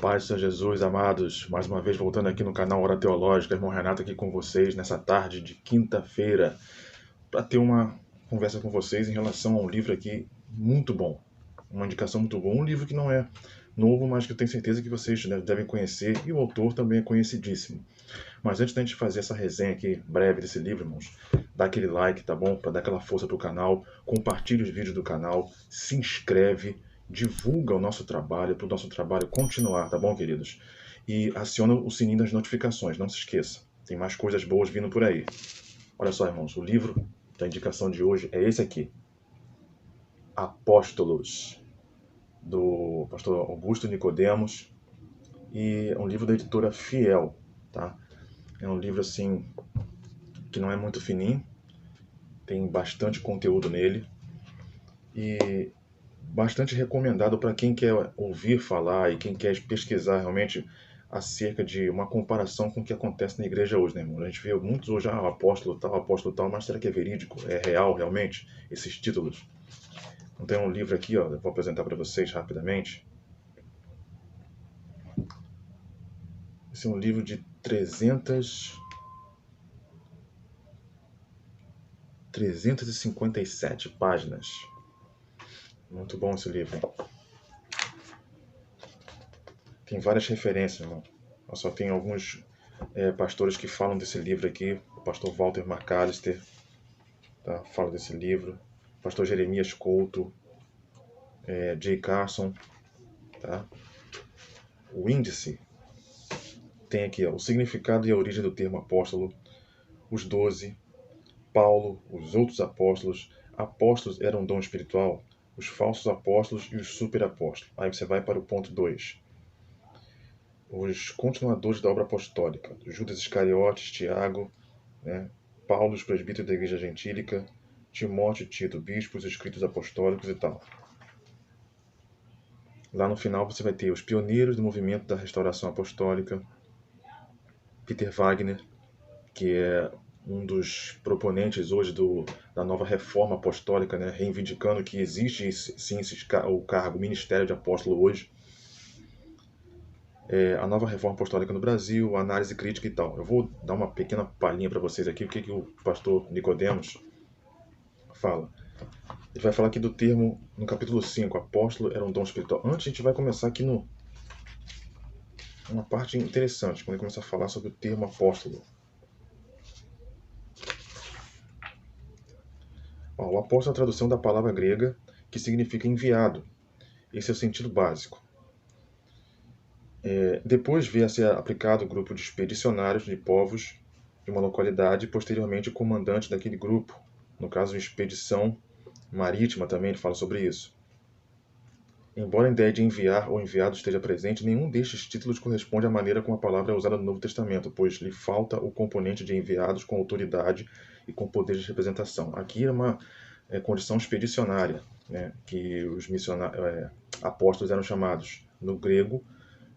Paz do Senhor Jesus, amados, mais uma vez voltando aqui no canal Hora Teológica, irmão Renato aqui com vocês nessa tarde de quinta-feira, para ter uma conversa com vocês em relação a um livro aqui muito bom, uma indicação muito boa, um livro que não é novo, mas que eu tenho certeza que vocês devem conhecer, e o autor também é conhecidíssimo. Mas antes da gente fazer essa resenha aqui breve desse livro, irmãos, dá aquele like, tá bom? Para dar aquela força pro canal, compartilha os vídeos do canal, se inscreve, divulga o nosso trabalho, para o nosso trabalho continuar, tá bom, queridos? E aciona o sininho das notificações, não se esqueça. Tem mais coisas boas vindo por aí. Olha só, irmãos, o livro da indicação de hoje é esse aqui. Apóstolos, do pastor Augusto Nicodemos, e é um livro da editora Fiel, tá? É um livro assim que não é muito fininho, tem bastante conteúdo nele e bastante recomendado para quem quer ouvir falar e quem quer pesquisar realmente acerca de uma comparação com o que acontece na igreja hoje, né, irmão? A gente vê muitos hoje, apóstolo tal, mas será que é verídico? É real realmente esses títulos? Então tem um livro aqui, ó, eu vou apresentar para vocês rapidamente. Esse é um livro de 357 páginas. Muito bom esse livro. Tem várias referências, irmão. Eu só tenho alguns pastores que falam desse livro aqui. O pastor Walter McAllister, tá? Fala desse livro. O pastor Jeremias Couto, Jay Carson, tá? O índice tem aqui, ó, o significado e a origem do termo apóstolo, os 12, Paulo, os outros apóstolos. Apóstolos eram um dom espiritual, os falsos apóstolos e os superapóstolos. Aí você vai para o ponto 2. Os continuadores da obra apostólica, Judas Iscariotes, Tiago, né, Paulo, os presbíteros da igreja gentílica, Timóteo e Tito, bispos, escritos apostólicos e tal. Lá no final você vai ter os pioneiros do movimento da restauração apostólica, Peter Wagner, que é um dos proponentes hoje da nova reforma apostólica, né, reivindicando que existe sim o cargo, o ministério de apóstolo hoje. A nova reforma apostólica no Brasil, análise crítica e tal. Eu vou dar uma pequena palhinha para vocês aqui, o que o pastor Nicodemos fala. Ele vai falar aqui do termo, no capítulo 5, apóstolo era um dom espiritual. Antes, a gente vai começar aqui uma parte interessante, quando ele começa a falar sobre o termo apóstolo. O apóstolo é a tradução da palavra grega que significa enviado. Esse é o sentido básico. Depois veio a ser aplicado o grupo de expedicionários de povos de uma localidade e posteriormente o comandante daquele grupo. No caso, expedição marítima também ele fala sobre isso. Embora a ideia de enviar ou enviado esteja presente, nenhum destes títulos corresponde à maneira como a palavra é usada no Novo Testamento, pois lhe falta o componente de enviados com autoridade e com poder de representação. Aqui é uma condição expedicionária, né, que os apóstolos eram chamados. No grego,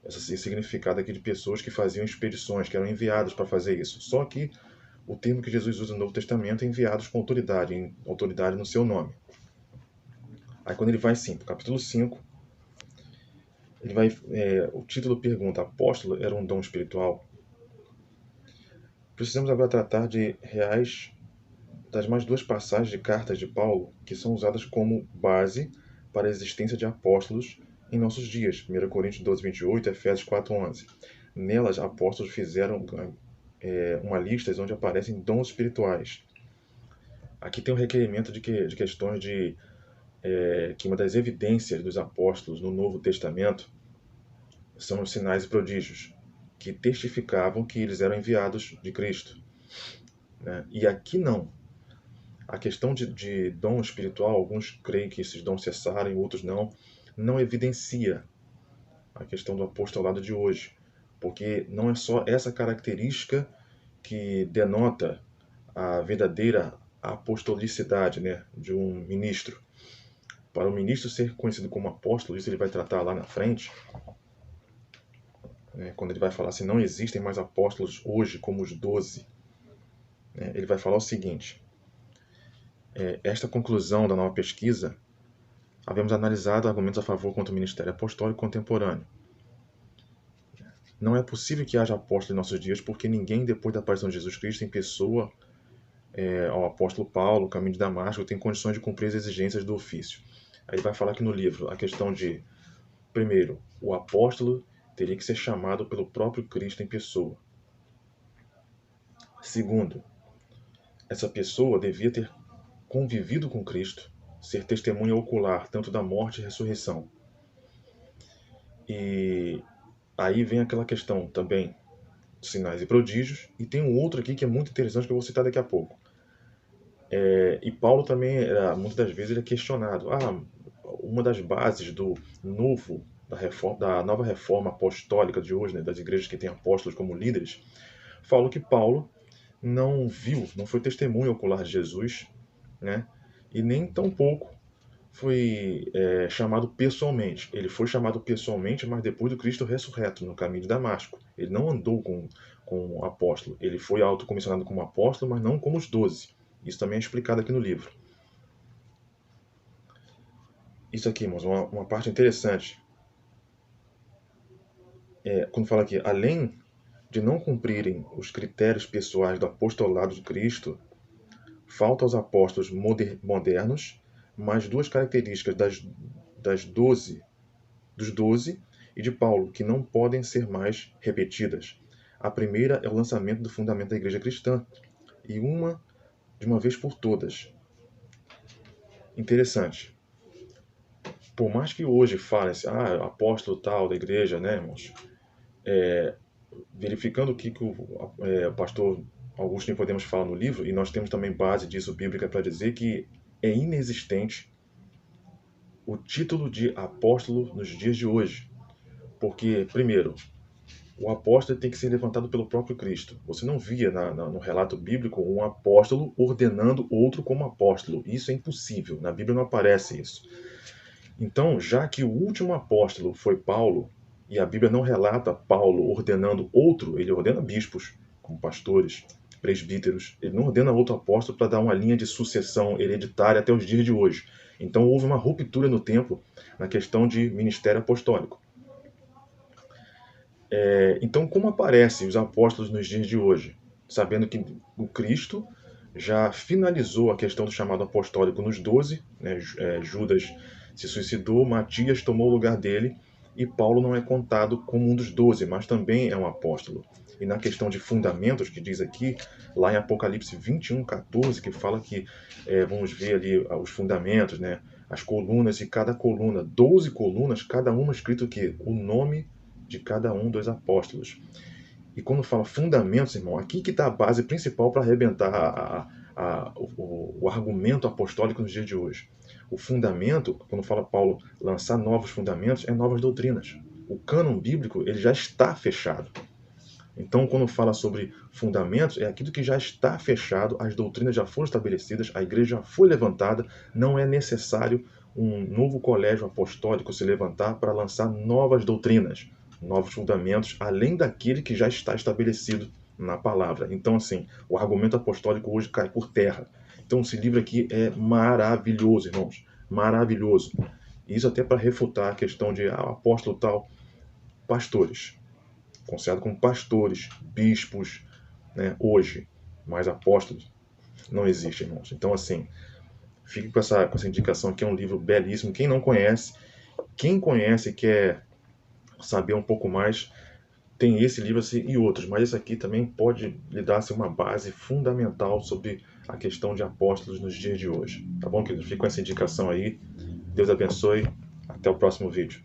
esse significado aqui de pessoas que faziam expedições, que eram enviados para fazer isso. Só que o termo que Jesus usa no Novo Testamento é enviados com autoridade, autoridade no seu nome. Aí quando ele vai sim, para o capítulo 5, ele vai, o título pergunta, apóstolo era um dom espiritual? Precisamos agora tratar das mais duas passagens de cartas de Paulo que são usadas como base para a existência de apóstolos em nossos dias. 1 Coríntios 12, 28 e Efésios 4, 11. Nelas, apóstolos fizeram uma lista onde aparecem dons espirituais. Aqui tem um requerimento de questões de que uma das evidências dos apóstolos no Novo Testamento são os sinais e prodígios, que testificavam que eles eram enviados de Cristo. Né? E aqui não. A questão de dom espiritual, alguns creem que esses dons cessaram, outros não evidencia a questão do apostolado de hoje, porque não é só essa característica que denota a verdadeira apostolicidade, né, de um ministro. Para o ministro ser conhecido como apóstolo, isso ele vai tratar lá na frente, né, quando ele vai falar assim, não existem mais apóstolos hoje como os 12. Né, ele vai falar o seguinte, esta conclusão da nova pesquisa, havemos analisado argumentos a favor contra o ministério apostólico contemporâneo. Não é possível que haja apóstolo em nossos dias, porque ninguém, depois da aparição de Jesus Cristo, em pessoa, ao apóstolo Paulo, o caminho de Damasco, tem condições de cumprir as exigências do ofício. Aí vai falar aqui no livro a questão de, primeiro, o apóstolo teria que ser chamado pelo próprio Cristo em pessoa. Segundo, essa pessoa devia ter convivido com Cristo, ser testemunha ocular tanto da morte e ressurreição. E aí vem aquela questão também, sinais e prodígios, e tem um outro aqui que é muito interessante que eu vou citar daqui a pouco. E Paulo também, muitas das vezes, ele é questionado. Uma das bases da nova reforma apostólica de hoje, né, das igrejas que têm apóstolos como líderes, fala que Paulo não viu, não foi testemunha ocular de Jesus, né, e nem tampouco foi chamado pessoalmente. Ele foi chamado pessoalmente, mas depois do Cristo ressurreto, no caminho de Damasco. Ele não andou com o apóstolo. Ele foi autocomissionado como apóstolo, mas não como os 12. Isso também é explicado aqui no livro. Isso aqui, irmãos, uma parte interessante. Quando fala aqui, além de não cumprirem os critérios pessoais do apostolado de Cristo, falta aos apóstolos modernos mais duas características dos 12 e de Paulo, que não podem ser mais repetidas. A primeira é o lançamento do fundamento da igreja cristã, e de uma vez por todas. Interessante. Por mais que hoje falem-se, apóstolo tal da igreja, né, irmãos? Verificando o que o pastor Augusto Nicodemos fala no livro, e nós temos também base disso bíblica para dizer que é inexistente o título de apóstolo nos dias de hoje. Porque, primeiro, o apóstolo tem que ser levantado pelo próprio Cristo. Você não via no relato bíblico um apóstolo ordenando outro como apóstolo. Isso é impossível. Na Bíblia não aparece isso. Então, já que o último apóstolo foi Paulo, e a Bíblia não relata Paulo ordenando outro, ele ordena bispos, como pastores, presbíteros. Ele não ordena outro apóstolo para dar uma linha de sucessão hereditária até os dias de hoje. Então, houve uma ruptura no tempo na questão de ministério apostólico. Então, como aparecem os apóstolos nos dias de hoje? Sabendo que o Cristo já finalizou a questão do chamado apostólico nos 12, né? Judas se suicidou, Matias tomou o lugar dele, e Paulo não é contado como um dos 12, mas também é um apóstolo. E na questão de fundamentos, que diz aqui, lá em Apocalipse 21:14, que fala que, vamos ver ali os fundamentos, né? As colunas, e cada coluna, 12 colunas, cada uma escrito aqui, o nome de cada um dos apóstolos. E quando fala fundamentos, irmão, aqui que está a base principal para arrebentar o argumento apostólico nos dias de hoje. O fundamento, quando fala Paulo lançar novos fundamentos, é novas doutrinas. O cânon bíblico ele já está fechado. Então, quando fala sobre fundamentos, é aquilo que já está fechado, as doutrinas já foram estabelecidas, a igreja já foi levantada, não é necessário um novo colégio apostólico se levantar para lançar novas doutrinas, novos fundamentos, além daquele que já está estabelecido na palavra. Então, assim, o argumento apostólico hoje cai por terra. Então, esse livro aqui é maravilhoso, irmãos, maravilhoso. Isso até para refutar a questão de apóstolo tal, pastores, considerado como pastores, bispos, né, hoje, mas apóstolos não existem, irmãos. Então, assim, fique com essa indicação aqui, é um livro belíssimo. Quem conhece e quer saber um pouco mais, tem esse livro assim, e outros, mas esse aqui também pode lhe dar assim, uma base fundamental sobre a questão de apóstolos nos dias de hoje. Tá bom, querido? Fique com essa indicação aí. Deus abençoe. Até o próximo vídeo.